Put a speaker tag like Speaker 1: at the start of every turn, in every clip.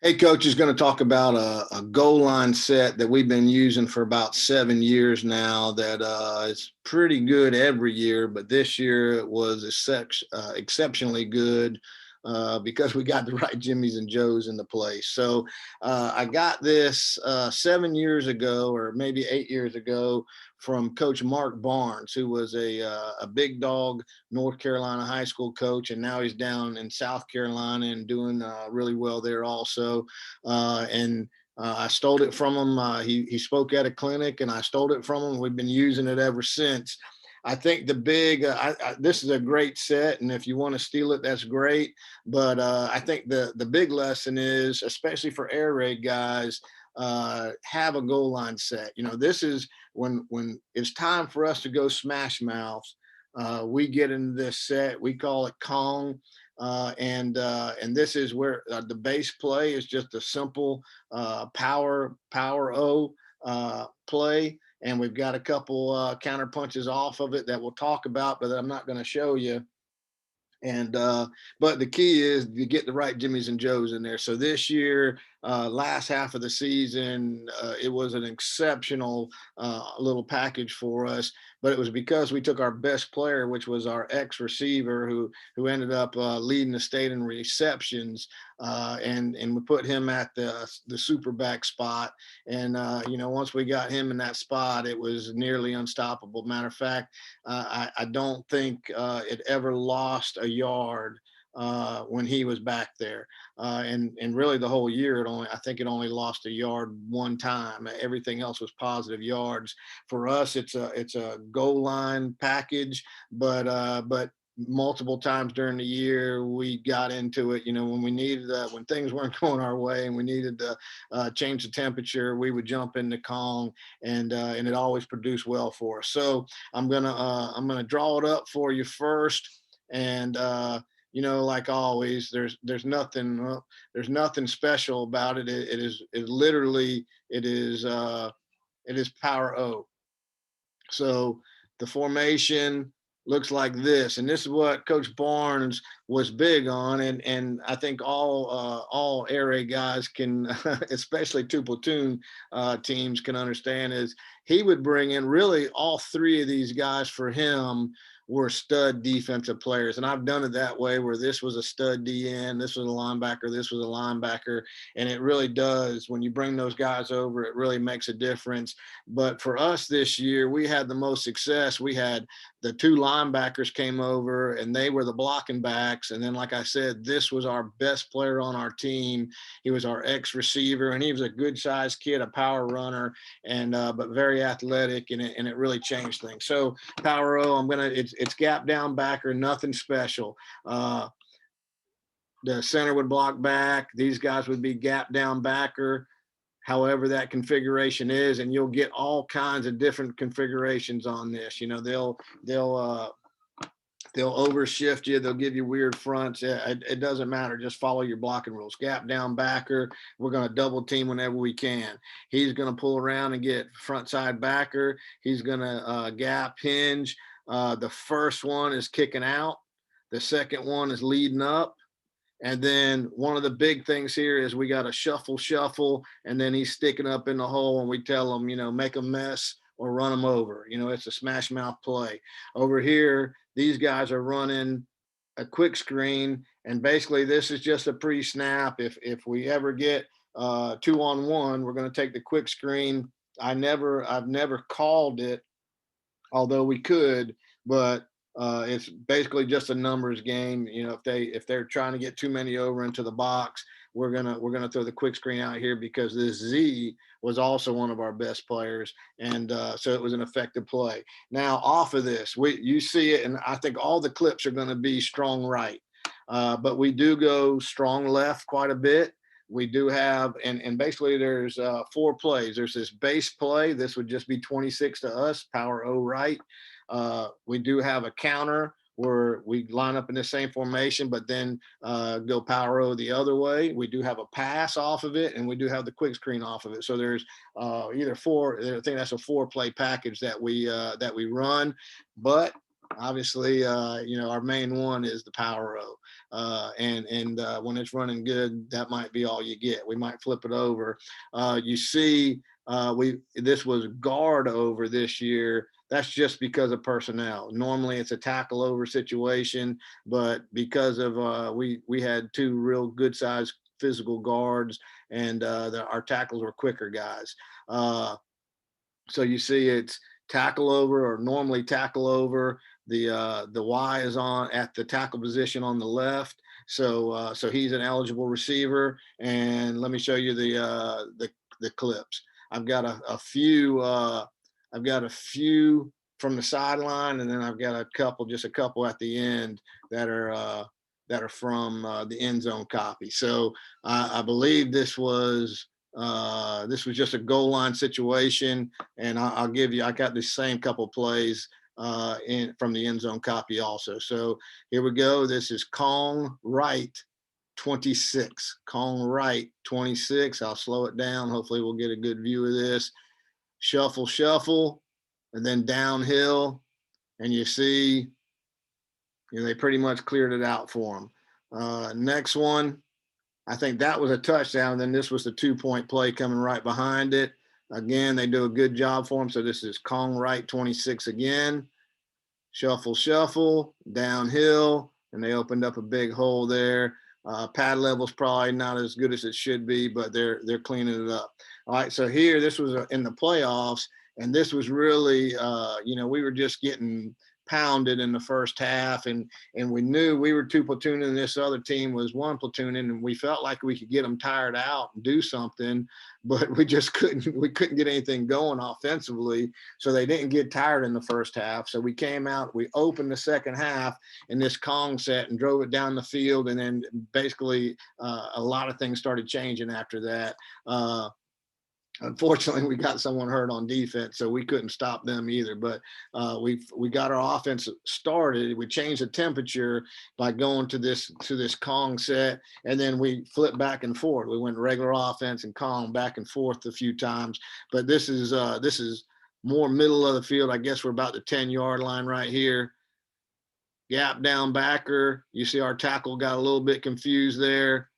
Speaker 1: Hey, Coach is going to talk about a goal line set that we've been using for about 7 years now. That is pretty good every year, but this year it was exceptionally good because we got the right Jimmys and Joes in the place. So I got this 7 years ago, or maybe 8 years ago, from Coach Mark Barnes, who was a big dog North Carolina high school coach, and now he's down in South Carolina and doing really well there also. And I stole it from him. He spoke at a clinic, and I stole it from him. We've been using it ever since. I think the big this is a great set, and if you want to steal it, that's great. But I think the big lesson is, especially for air raid guys, have a goal line set. This is when it's time for us to go smash mouths. We get into this set. We call it Kong. And this is where the base play is just a simple power O play, and we've got a couple counter punches off of it that we'll talk about, but I'm not going to show you. And but the key is to get the right Jimmys and Joes in there. So this year, last half of the season, it was an exceptional little package for us. But it was because we took our best player, which was our ex receiver, who ended up leading the state in receptions, and we put him at the super back spot. And once we got him in that spot, it was nearly unstoppable. Matter of fact, I don't think it ever lost a yard when he was back there, and really the whole year I think it only lost a yard one time. Everything else was positive yards. For us, it's a goal line package, but multiple times during the year we got into it. When we needed when things weren't going our way and we needed to change the temperature, we would jump into Kong, and it always produced well for us. So I'm gonna draw it up for you first, and like always, there's nothing special about it. It literally it is power O. So the formation looks like this, and this is what Coach Barnes was big on, and I think all air raid guys can, especially two platoon teams, can understand is he would bring in really all three of these guys for him were stud defensive players. And I've done it that way where this was a stud DN, this was a linebacker, this was a linebacker. And it really does, when you bring those guys over, it really makes a difference. But for us this year, we had the most success. We had the two linebackers came over and they were the blocking backs. And then, like I said, this was our best player on our team. He was our ex receiver, and he was a good sized kid, a power runner, and but very athletic, and it really changed things. So power O, it's gap down backer, nothing special. The center would block back. These guys would be gap down backer, however that configuration is, and you'll get all kinds of different configurations on this. They'll overshift you. They'll give you weird fronts. It doesn't matter. Just follow your blocking rules. Gap down backer. We're going to double team whenever we can. He's going to pull around and get front side backer. He's going to gap hinge. The first one is kicking out. The second one is leading up. And then one of the big things here is we got a shuffle, and then he's sticking up in the hole, and we tell him, make a mess or run him over. It's a smash mouth play. Over here, these guys are running a quick screen, and basically this is just a pre-snap. If we ever get 2-on-1, we're going to take the quick screen. I've never called it, although we could, but it's basically just a numbers game. If they're trying to get too many over into the box, we're gonna throw the quick screen out here because this Z was also one of our best players, and so it was an effective play. Now off of this, you see it, and I think all the clips are going to be strong right, but we do go strong left quite a bit. We do have, and basically there's 4 plays. There's this base play. This would just be 26 to us, power O right. We do have a counter where we line up in the same formation, but then go power O the other way. We do have a pass off of it, and we do have the quick screen off of it. So there's either 4. I think that's a 4-play package that we run. But Obviously, our main one is the power row, and when it's running good, that might be all you get. We might flip it over. You see, we this was guard over this year. That's just because of personnel. Normally, it's a tackle over situation, but because of we had two real good sized physical guards, and our tackles were quicker guys. So you see it's tackle over or normally tackle over. The Y is on at the tackle position on the left. So he's an eligible receiver. And let me show you the clips. I've got a few I've got a few from the sideline, and then I've got just a couple at the end that are from the end zone copy. So I believe this was just a goal line situation, and I'll give you. I got the same couple plays in from the end zone copy also. So here we go. This is Kong Wright 26. Kong Wright 26. I'll slow it down. Hopefully, we'll get a good view of this. Shuffle, shuffle, and then downhill, and you see, they pretty much cleared it out for him. Next one, I think that was a touchdown. Then this was the 2-point play coming right behind it. Again, they do a good job for him. So this is Kong Wright 26 again. Shuffle, shuffle, downhill, and they opened up a big hole there. Pad level's probably not as good as it should be, but they're cleaning it up. All right, so here, this was in the playoffs, and this was really, we were just getting pounded in the first half, and we knew we were two platooning, and this other team was one platooning, and we felt like we could get them tired out and do something, but we just couldn't get anything going offensively. So they didn't get tired in the first half. So we came out, we opened the second half in this Kong set and drove it down the field, and then basically a lot of things started changing after that. Unfortunately, we got someone hurt on defense, so we couldn't stop them either. But we got our offense started. We changed the temperature by going to this Kong set, and then we flipped back and forth. We went regular offense and Kong back and forth a few times. But this is more middle of the field. I guess we're about the 10-yard line right here. Gap down backer. You see our tackle got a little bit confused there,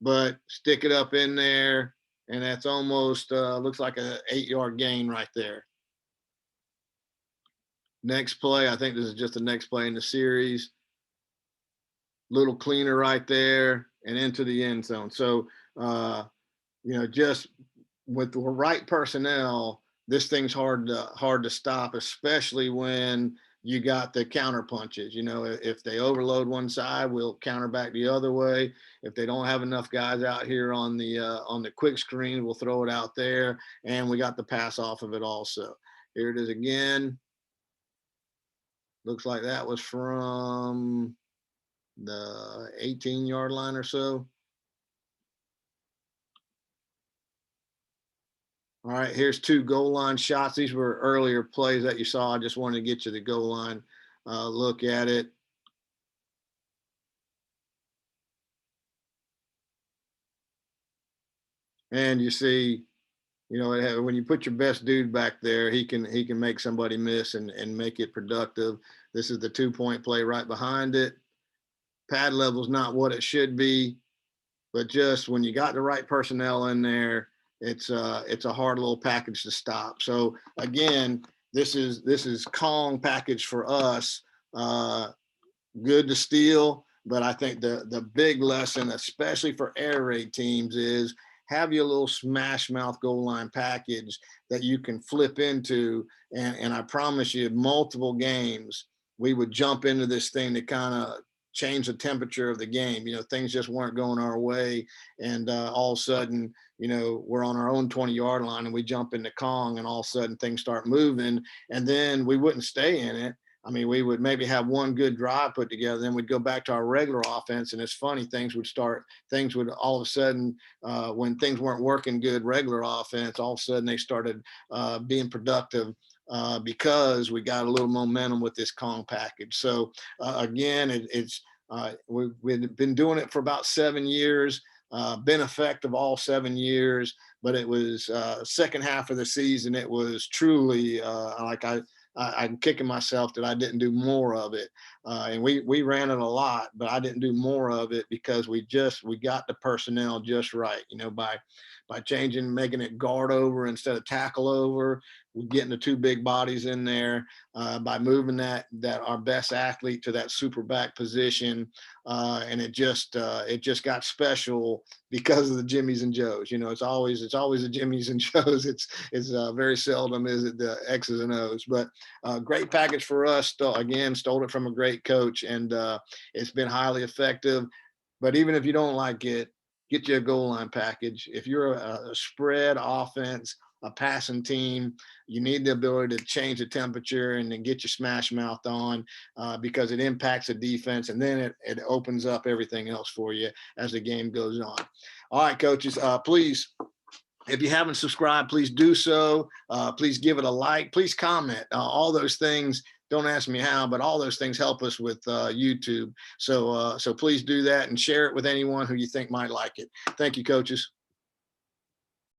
Speaker 1: but stick it up in there. And that's almost looks like an 8-yard gain right there. Next play, I think this is just the next play in the series. Little cleaner right there and into the end zone. So, just with the right personnel, this thing's hard to stop, especially when you got the counter punches. If they overload one side, we'll counter back the other way. If they don't have enough guys out here on the quick screen, we'll throw it out there, and we got the pass off of it also. Here it is again. Looks like that was from the 18-yard line or so. All right, here's two goal line shots. These were earlier plays that you saw. I just wanted to get you the goal line look at it. And you see, when you put your best dude back there, he can make somebody miss and make it productive. This is the 2-point play right behind it. Pad level's not what it should be, but just when you got the right personnel in there, it's a hard little package to stop. So again, this is Kong package for us. Good to steal, but I think the big lesson, especially for air raid teams, is have your little smash mouth goal line package that you can flip into. And I promise you, multiple games, we would jump into this thing to kind of change the temperature of the game. Things just weren't going our way. And all of a sudden, we're on our own 20-yard line and we jump into Kong, and all of a sudden things start moving, and then we wouldn't stay in it. I mean, we would maybe have one good drive put together, then we'd go back to our regular offense, and it's funny, things would all of a sudden, when things weren't working good, regular offense, all of a sudden they started being productive because we got a little momentum with this Kong package. So again, we've been doing it for about 7 years, been effective all 7 years, but it was second half of the season, it was truly like I'm kicking myself that I didn't do more of it. And we ran it a lot, but I didn't do more of it because we got the personnel just right. By changing, making it guard over instead of tackle over. We're getting the two big bodies in there, by moving that our best athlete to that super back position, and it just got special because of the Jimmies and Joes. It's always the Jimmies and Joes. It's very seldom is it the X's and O's. But great package for us. Again, stole it from a great coach, and it's been highly effective. But even if you don't like it, get you a goal line package. If you're a spread offense, a passing team, you need the ability to change the temperature and then get your smash mouth on, because it impacts the defense, and then it opens up everything else for you as the game goes on. All right, coaches, please, if you haven't subscribed, please do so. Please give it a like. Please comment. All those things. Don't ask me how, but all those things help us with YouTube. So please do that and share it with anyone who you think might like it. Thank you, coaches.